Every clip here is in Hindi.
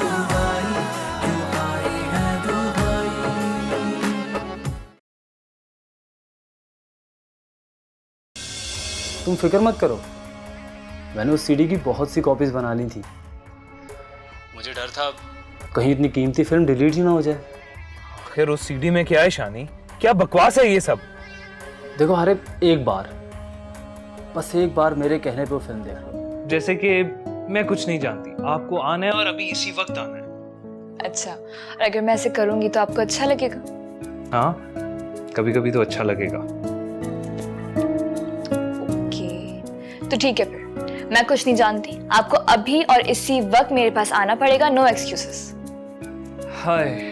रुसवाई, क्यों आए हैं दुहाई। तुम फिक्र मत करो, मैंने उस सीडी की बहुत सी कॉपीज बना ली थी। मुझे डर था कहीं इतनी कीमती फिल्म डिलीट ही ना हो जाए। आखिर उस सीडी में क्या है शानी? क्या बकवास है ये सब? देखो हारिब, एक बार, बस एक बार मेरे कहने पे वो फिल्म देख लो। जैसे कि मैं कुछ नहीं जानती, आपको आना है और अभी इसी वक्त आना है। अच्छा, और अगर मैं ऐसे करूंगी तो आपको अच्छा लगेगा? हाँ, कभी कभी तो अच्छा लगेगा। ओके, तो ठीक है फिर, मैं कुछ नहीं जानती, आपको अभी और इसी वक्त मेरे पास आना पड़ेगा, no excuses. Hi,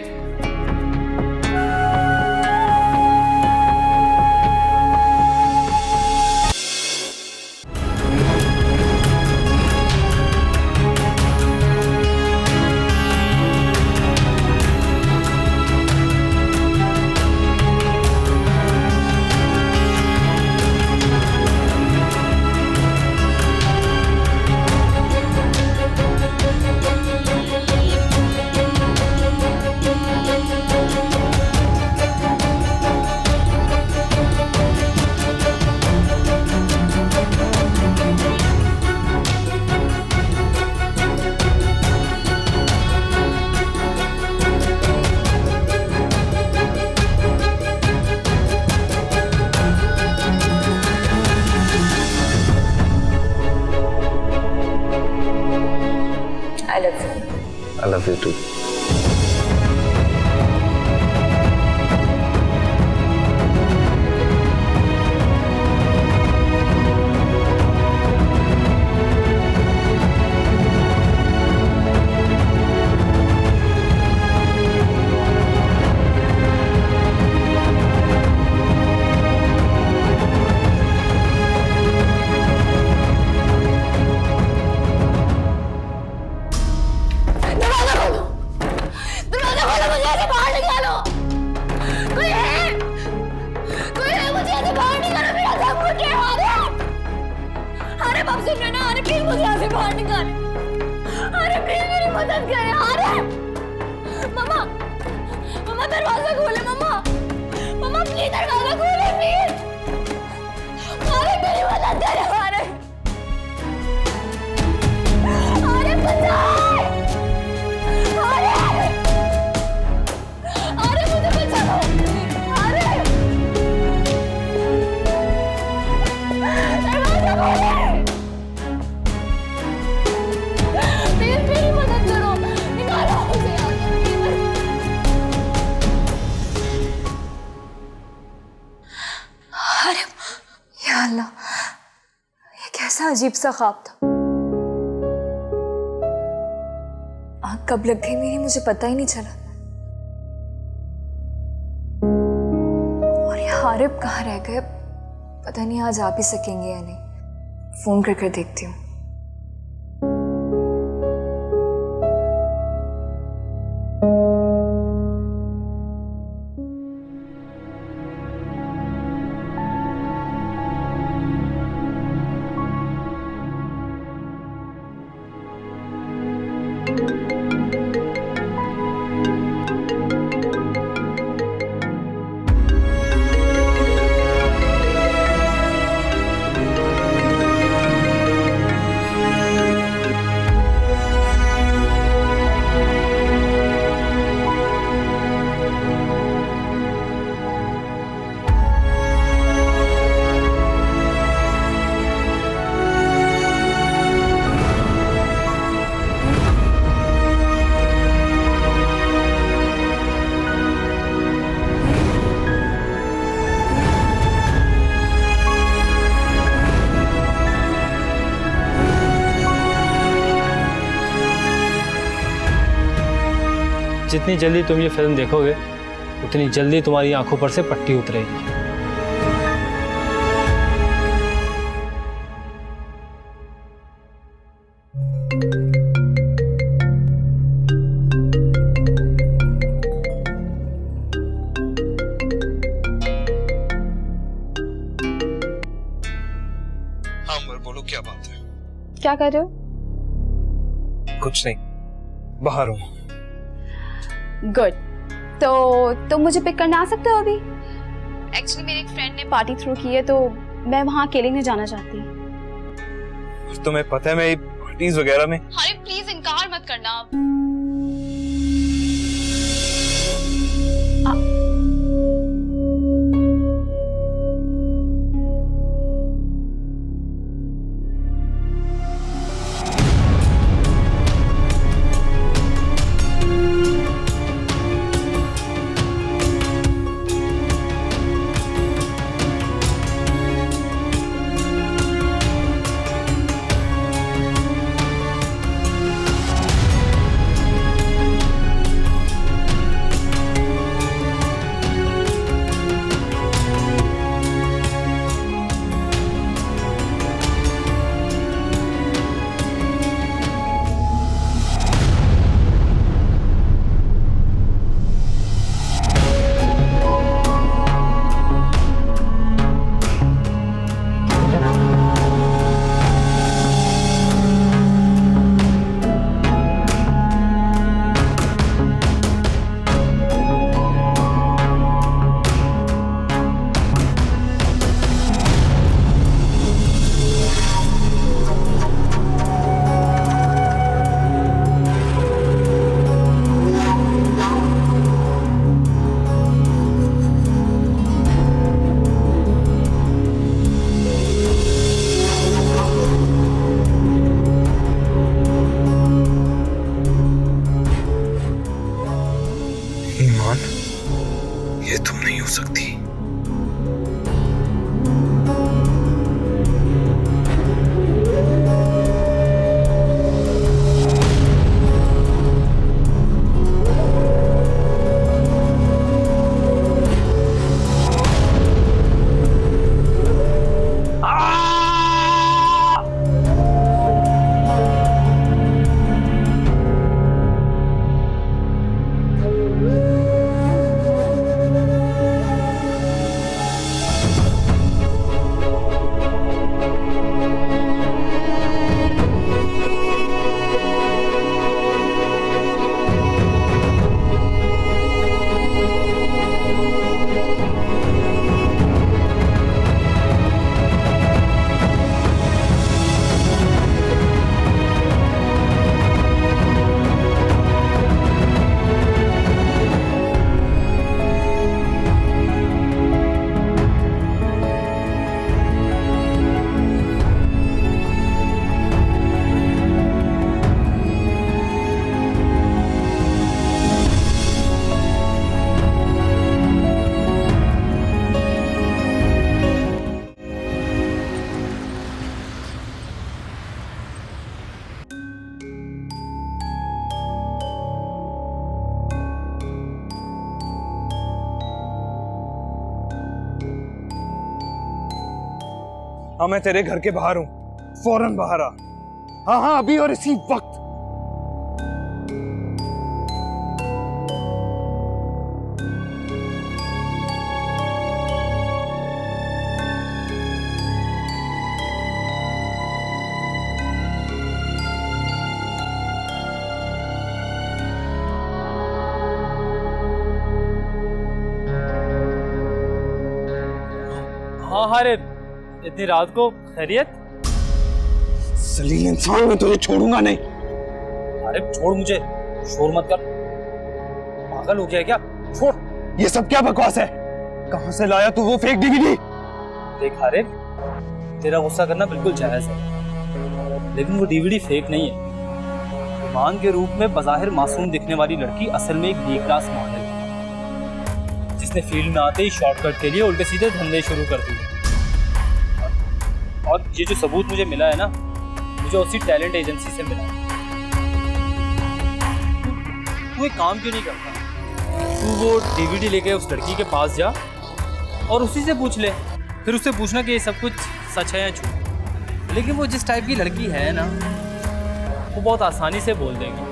I love you. I love you too. अजीब सा ख्वाब था। आँख कब लग गई मेरी मुझे पता ही नहीं चला। और ये हारिब कहाँ रह गए, पता नहीं आज आ भी सकेंगे या नहीं। फोन कर देखती हूँ। जितनी जल्दी तुम ये फिल्म देखोगे उतनी जल्दी तुम्हारी आंखों पर से पट्टी उतरेगी। हाँ उमर, बोलो क्या बात है? क्या कर रहे हो? कुछ नहीं, बाहर हूँ। गुड। तो तुम मुझे पिक करने आ सकते हो अभी? एक्चुअली मेरे एक फ्रेंड ने पार्टी थ्रू की है, तो मैं वहाँ अकेले नहीं जाना चाहती। तुम्हें पता है मैं पार्टीज वगैरह में। अरे प्लीज इनकार मत करना। ये तुम नहीं हो सकती। हाँ मैं तेरे घर के बाहर हूँ, फौरन बाहर आ। हाँ हाँ अभी और इसी वक्त। हाँ हारिद, इतनी रात को खैरियत? सलीम इंसान, मैं तुझे छोड़ूंगा नहीं। अरे छोड़ मुझे, शोर मत कर। पागल हो गया क्या? छोड़। ये सब क्या बकवास है? कहां से लाया तू वो फेक डीवीडी? देख हारिद, तेरा गुस्सा करना बिल्कुल जायज है, लेकिन वो डीवीडी फेक नहीं है। ईमान के रूप में बज़ाहिर मासूम दिखने वाली लड़की असल में एक बी क्लास मॉडल है, जिसने फील्ड में आते ही शॉर्टकट के लिए उल्टे सीधे धंधे शुरू कर दिए। और ये जो सबूत मुझे मिला है ना, मुझे उसी टैलेंट एजेंसी से मिला। तू एक काम क्यों नहीं करता? तू वो डीवीडी लेके उस लड़की के पास जा और उसी से पूछ ले। फिर उससे पूछना कि ये सब कुछ सच है या झूठ। लेकिन वो जिस टाइप की लड़की है ना, वो बहुत आसानी से बोल देंगे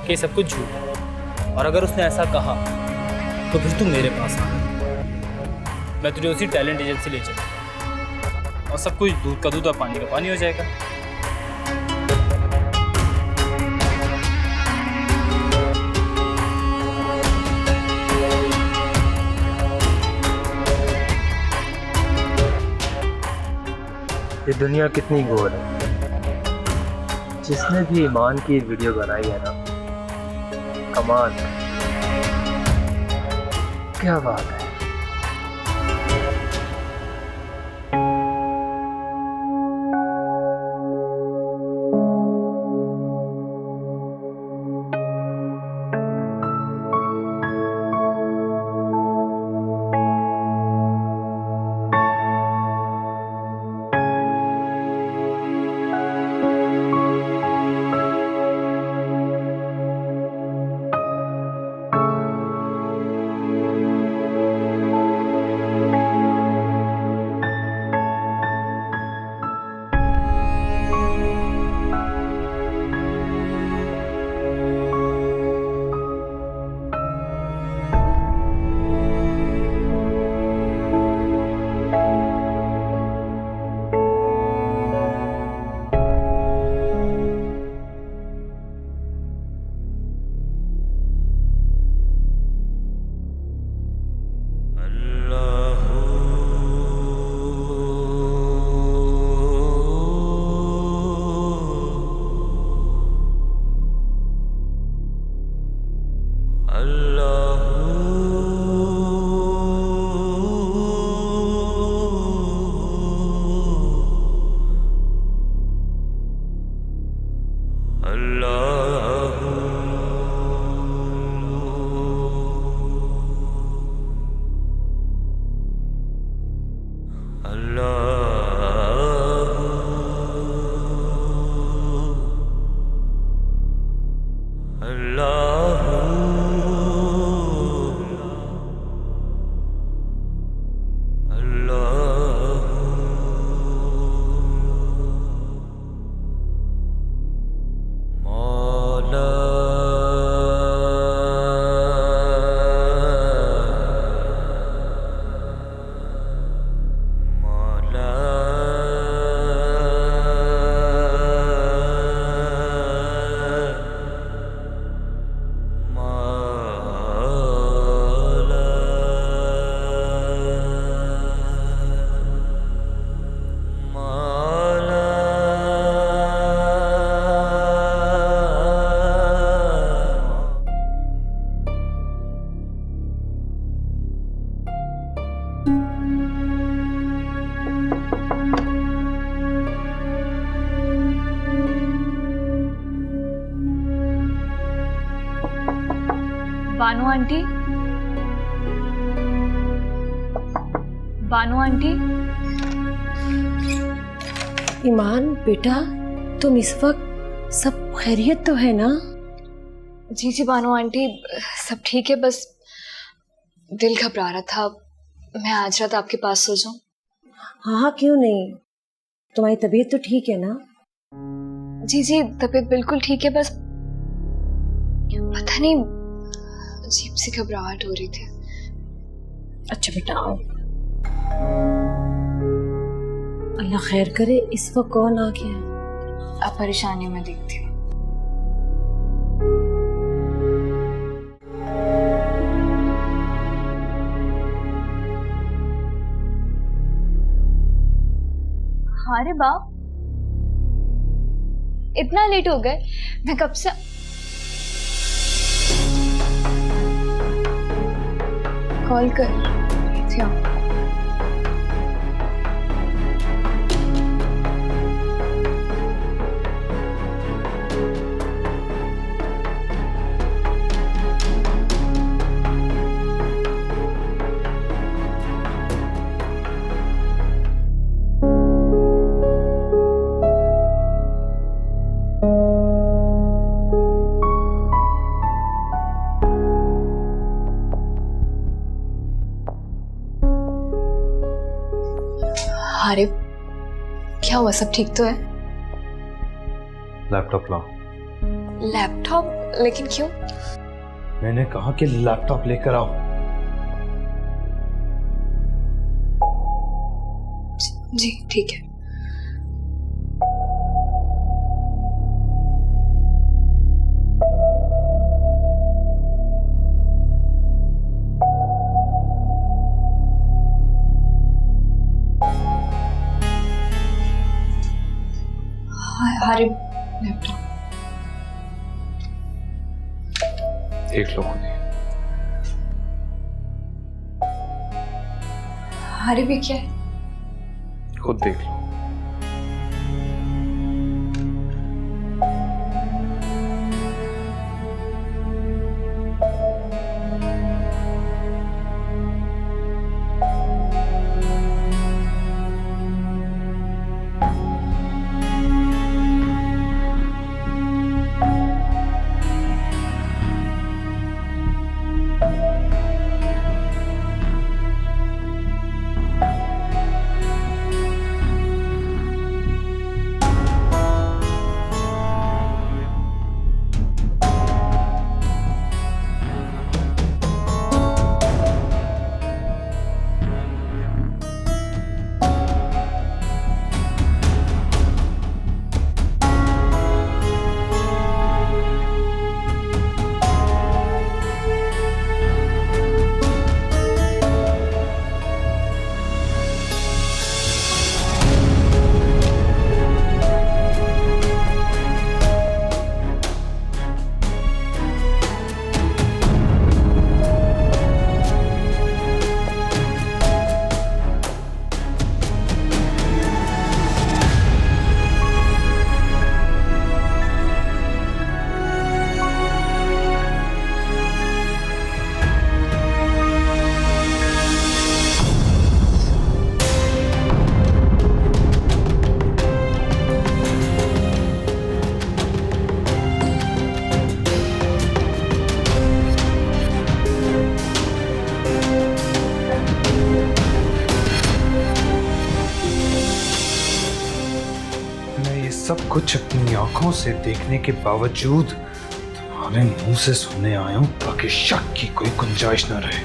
कि ये सब कुछ झूठ है। और अगर उसने ऐसा कहा तो फिर तू मेरे पास आ, मैं तुझे उसी टैलेंट एजेंसी ले चलूँगा और सब कुछ दूध का दूध और पानी का पानी हो जाएगा। दुनिया कितनी गोल है। जिसने भी ईमान की वीडियो बनाई है ना, कमाल, क्या बात है। बानू आंटी, बानू आंटी। ईमान बेटा, तुम इस वक्त सब खैरियत तो है ना? जी जी बानू आंटी, सब ठीक है, बस दिल घबरा रहा था। मैं आज रात आपके पास सो जाऊं? हाँ हाँ, क्यों नहीं। तुम्हारी तबीयत तो ठीक है ना? जी जी, तबीयत बिल्कुल ठीक है, बस पता नहीं अजीब सी घबराहट हो रही थी। अच्छा बेटा आओ। अल्लाह खैर करे। इस वक्त कौन आ गया है? आप परेशानियों में देखती हूँ। हाँ रे बाप, इतना लेट हो गए? मैं कब से कॉल कर रही थी आपको। अरे क्या हुआ, सब ठीक तो है? लैपटॉप लाओ। लैपटॉप? लेकिन क्यों? मैंने कहा कि लैपटॉप लेकर आओ। जी ठीक है। आरिफ लैपटॉप। देख लो खुद ही। आरिफ ये क्या है? खुद देख लो। सब कुछ अपनी आंखों से देखने के बावजूद तुम्हारे मुंह से सुनने आया हूं ताकि शक की कोई गुंजाइश न रहे।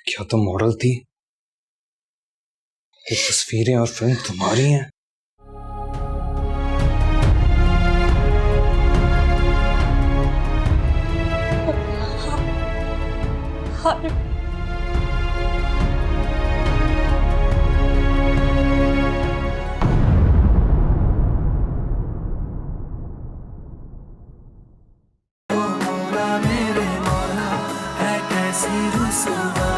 क्या तुम मॉडल थी? ये तस्वीरें और फिल्म तुम्हारी हैं? मेरे मौला है कैसी रुसवा